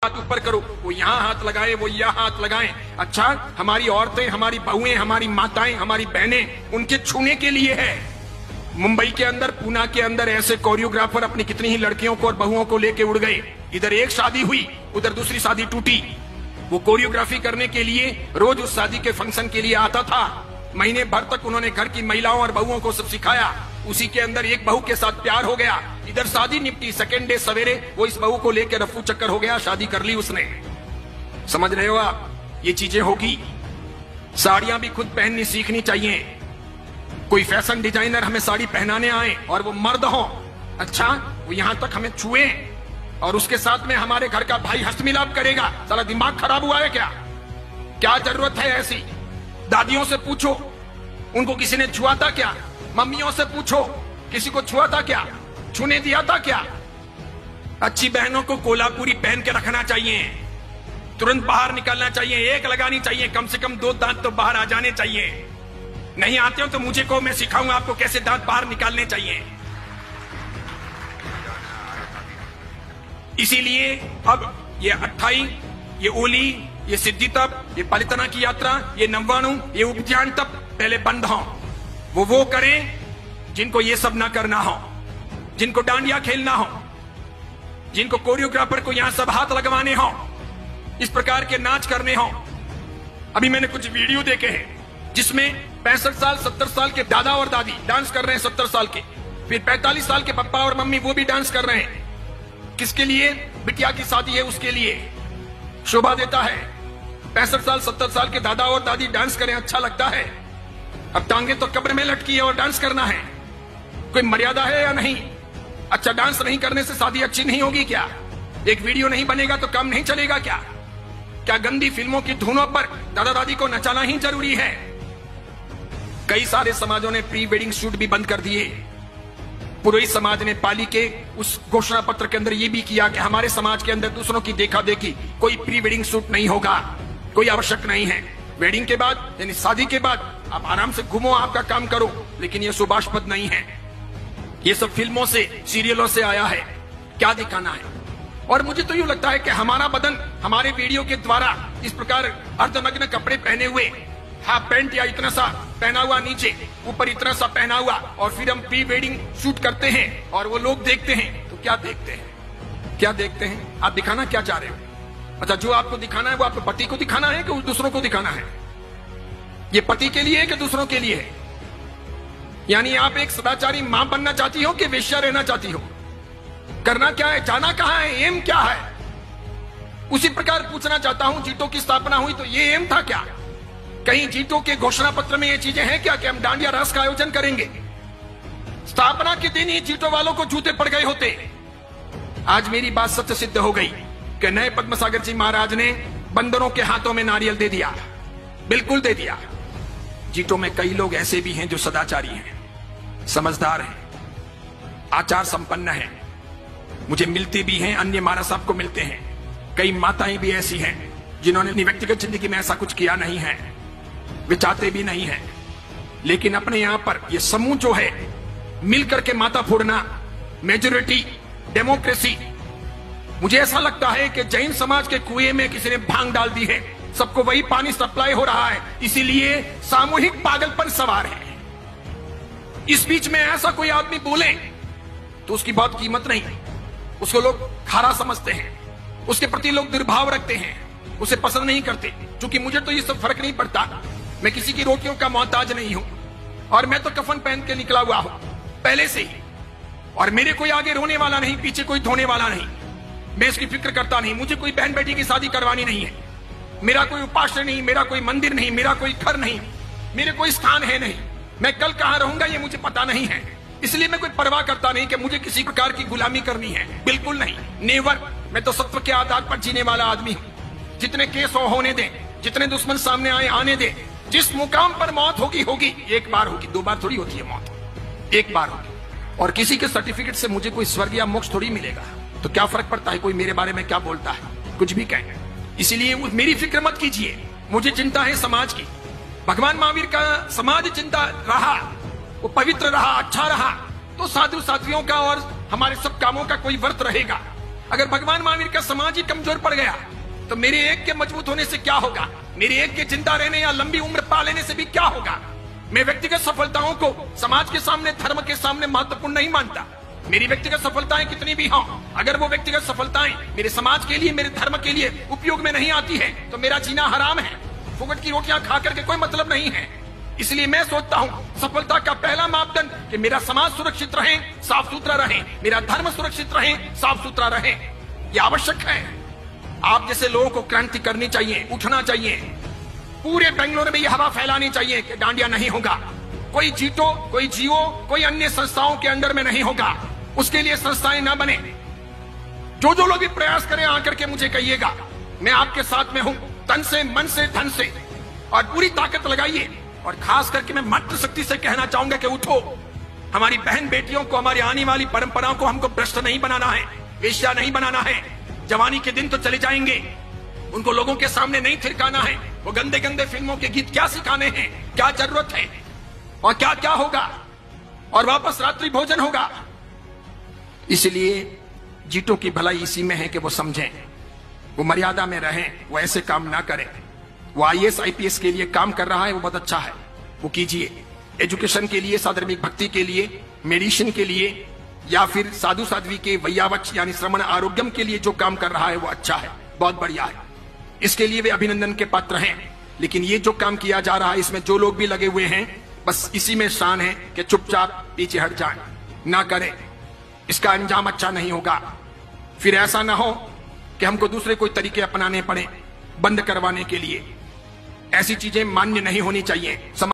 हाथ ऊपर करो, वो यहाँ हाथ लगाए, वो यहाँ हाथ लगाएं। अच्छा, हमारी औरतें, हमारी बहुएं, हमारी माताएं, हमारी बहनें, उनके छूने के लिए है। मुंबई के अंदर, पूना के अंदर ऐसे कोरियोग्राफर अपनी कितनी ही लड़कियों को और बहुओं को लेके उड़ गए। इधर एक शादी हुई, उधर दूसरी शादी टूटी। वो कोरियोग्राफी करने के लिए रोज उस शादी के फंक्शन के लिए आता था। महीने भर तक उन्होंने घर की महिलाओं और बहुओं को सब सिखाया। उसी के अंदर एक बहू के साथ प्यार हो गया। इधर शादी निपटी, सेकेंड डे सवेरे वो इस बहू को लेकर रफू चक्कर हो गया, शादी कर ली उसने। समझ रहे हो आप? ये चीजें होगी। साड़ियां भी खुद पहननी सीखनी चाहिए। कोई फैशन डिजाइनर हमें साड़ी पहनाने आए और वो मर्द हो, अच्छा, वो यहां तक हमें छुए और उसके साथ में हमारे घर का भाई हस्तमिलाप करेगा। साला दिमाग खराब हुआ है क्या? क्या जरूरत है ऐसी? दादियों से पूछो, उनको किसी ने छुआ था क्या? मम्मियों से पूछो, किसी को छुआ था क्या? छूने दिया था क्या? अच्छी बहनों को कोल्हापुरी पहन के रखना चाहिए, तुरंत बाहर निकलना चाहिए, एक लगानी चाहिए, कम से कम 2 दांत तो बाहर आ जाने चाहिए। नहीं आते हो तो मुझे को, मैं सिखाऊंगा आपको कैसे दांत बाहर निकालने चाहिए। इसीलिए अब ये अट्ठाई, ये ओली, ये सिद्धि तप, ये पलितना की यात्रा, ये नव्वाणु, ये उपध्यान तप पहले बंद हो। वो करें जिनको ये सब ना करना हो, जिनको डांडिया खेलना हो, जिनको कोरियोग्राफर को यहां सब हाथ लगवाने हो, इस प्रकार के नाच करने हो। अभी मैंने कुछ वीडियो देखे हैं जिसमें 65 साल 70 साल के दादा और दादी डांस कर रहे हैं, 70 साल के, फिर 45 साल के पापा और मम्मी वो भी डांस कर रहे हैं। किसके लिए? बिटिया की शादी है उसके लिए। शोभा देता है। 65 साल 70 साल के दादा और दादी डांस करें, अच्छा लगता है। अब टांगे तो कब्र में लटकी है और डांस करना है, कोई मर्यादा है या नहीं? अच्छा, डांस नहीं करने से शादी अच्छी नहीं होगी क्या? एक वीडियो नहीं बनेगा तो काम नहीं चलेगा क्या? क्या गंदी फिल्मों की धुनों पर दादा दादी को नचाना ही जरूरी है? कई सारे समाजों ने प्री वेडिंग शूट भी बंद कर दिए। पुरोहित समाज ने पाली के उस घोषणा पत्र के अंदर यह भी किया कि हमारे समाज के अंदर दूसरों की देखा देखी कोई प्री वेडिंग शूट नहीं होगा, कोई आवश्यक नहीं है। वेडिंग के बाद यानी शादी के बाद आप आराम से घूमो, आपका काम करो, लेकिन यह सुभाषपद नहीं है। ये सब फिल्मों से, सीरियलों से आया है। क्या दिखाना है? और मुझे तो यूं लगता है कि हमारा बदन हमारे वीडियो के द्वारा इस प्रकार अर्धनग्न कपड़े पहने हुए, हाफ पैंट या इतना सा पहना हुआ नीचे, ऊपर इतना सा पहना हुआ, और फिर हम प्री वेडिंग शूट करते हैं और वो लोग देखते हैं तो क्या देखते हैं? क्या देखते हैं? आप दिखाना क्या चाह रहे हो? अच्छा, जो आपको दिखाना है वो आपके पति को दिखाना है कि दूसरों को दिखाना है? ये पति के लिए है कि दूसरों के लिए है? यानी आप एक सदाचारी मां बनना चाहती हो कि वेश्या रहना चाहती हो? करना क्या है? जाना कहां है? एम क्या है? उसी प्रकार पूछना चाहता हूं, जीटो की स्थापना हुई तो ये एम था क्या? कहीं जीटो के घोषणा पत्र में ये चीजें हैं क्या कि हम डांडिया रास का आयोजन करेंगे? स्थापना के दिन ही जीटो वालों को जूते पड़ गए होते। आज मेरी बात सत्य सिद्ध हो गई कि नए पद्मसागर जी महाराज ने बंदरों के हाथों में नारियल दे दिया, बिल्कुल दे दिया। जीटो में कई लोग ऐसे भी हैं जो सदाचारी हैं, समझदार हैं, आचार संपन्न हैं, मुझे मिलते भी हैं, अन्य महाराज साहब को मिलते हैं। कई माताएं भी ऐसी हैं जिन्होंने अपनी व्यक्तिगत जिंदगी में ऐसा कुछ किया नहीं है, वे चाहते भी नहीं है, लेकिन अपने यहां पर ये समूह जो है मिलकर के माता फोड़ना, मेजोरिटी, डेमोक्रेसी। मुझे ऐसा लगता है कि जैन समाज के कुएं में किसी ने भांग डाल दी है, सबको वही पानी सप्लाई हो रहा है, इसीलिए सामूहिक पागलपन सवार है। इस बीच में ऐसा कोई आदमी बोले तो उसकी बहुत कीमत नहीं, उसको लोग खारा समझते हैं, उसके प्रति लोग दुर्भाव रखते हैं, उसे पसंद नहीं करते। क्योंकि मुझे तो ये सब फर्क नहीं पड़ता, मैं किसी की रोटियों का मोहताज नहीं हूं, और मैं तो कफन पहन के निकला हुआ हूं पहले से ही, और मेरे कोई आगे रोने वाला नहीं, पीछे कोई धोने वाला नहीं, मैं इसकी फिक्र करता नहीं। मुझे कोई बहन बेटी की शादी करवानी नहीं है, मेरा कोई उपास्य नहीं, मेरा कोई मंदिर नहीं, मेरा कोई घर नहीं, मेरे कोई स्थान है नहीं, मैं कल कहां रहूंगा ये मुझे पता नहीं है, इसलिए मैं कोई परवाह करता नहीं कि मुझे किसी प्रकार की गुलामी करनी है, बिल्कुल नहीं, नेवर। मैं तो सत्व के आधार पर जीने वाला आदमी हूं। जितने केस होने दें, जितने दुश्मन सामने आए आने दें, जिस मुकाम पर मौत होगी होगी, एक बार होगी, 2 बार थोड़ी होती है मौत, एक बार होगी। और किसी के सर्टिफिकेट से मुझे कोई स्वर्ग या मोक्ष थोड़ी मिलेगा, तो क्या फर्क पड़ता है कोई मेरे बारे में क्या बोलता है, कुछ भी कहे। इसीलिए मेरी फिक्र मत कीजिए, मुझे चिंता है समाज की। भगवान महावीर का समाज चिंता रहा, वो पवित्र रहा, अच्छा रहा, तो साधु साध्वियों का और हमारे सब कामों का कोई व्रत रहेगा। अगर भगवान महावीर का समाज ही कमजोर पड़ गया तो मेरे एक के मजबूत होने से क्या होगा? मेरे एक के जिंदा रहने या लंबी उम्र पा लेने से भी क्या होगा? मैं व्यक्तिगत सफलताओं को समाज के सामने, धर्म के सामने महत्वपूर्ण नहीं मानता। मेरी व्यक्तिगत सफलताएं कितनी भी हों, अगर वो व्यक्तिगत सफलताएं मेरे समाज के लिए, मेरे धर्म के लिए उपयोग में नहीं आती है तो मेरा जीना हराम है। फुकट की रोटियां खा करके कोई मतलब नहीं है। इसलिए मैं सोचता हूं सफलता का पहला मापदंड कि मेरा समाज सुरक्षित रहे, साफ सुथरा रहे, मेरा धर्म सुरक्षित रहे, साफ सुथरा रहे। यह आवश्यक है। आप जैसे लोगों को क्रांति करनी चाहिए, उठना चाहिए। पूरे बेंगलुरु में यह हवा फैलानी चाहिए कि डांडिया नहीं होगा, कोई जीतो, कोई जियो, कोई अन्य संस्थाओं के अंडर में नहीं होगा। उसके लिए संस्थाएं ना बने। जो लोग भी प्रयास करें आकर के मुझे कहिएगा, मैं आपके साथ में हूं, तन से, मन से, धन से, और पूरी ताकत लगाइए। और खास करके मैं मातृ शक्ति से कहना चाहूंगा कि उठो। हमारी बहन बेटियों को, हमारी आने वाली परंपराओं को हमको भ्रष्ट नहीं बनाना है, वेश्या नहीं बनाना है। जवानी के दिन तो चले जाएंगे, उनको लोगों के सामने नहीं थिरकाना है। वो गंदे गंदे फिल्मों के गीत क्या सिखाने हैं, क्या जरूरत है, और क्या क्या होगा, और वापस रात्रि भोजन होगा। इसलिए जीतों की भलाई इसी में है कि वो समझें, वो मर्यादा में रहें, वो ऐसे काम ना करें। वो IAS IPS के लिए काम कर रहा है, वो बहुत अच्छा है, वो कीजिए। एजुकेशन के लिए, साधर्मिक भक्ति के लिए, मेडिसिन के लिए, या फिर साधु साध्वी के वैयावच यानी श्रवण आरोग्यम के लिए जो काम कर रहा है वो अच्छा है, बहुत बढ़िया है। इसके लिए वे अभिनंदन के पात्र हैं। लेकिन ये जो काम किया जा रहा है, इसमें जो लोग भी लगे हुए हैं, बस इसी में शान है कि चुपचाप पीछे हट जाएं, ना करें। इसका अंजाम अच्छा नहीं होगा। फिर ऐसा ना हो कि हमको दूसरे कोई तरीके अपनाने पड़े बंद करवाने के लिए। ऐसी चीजें मान्य नहीं होनी चाहिए।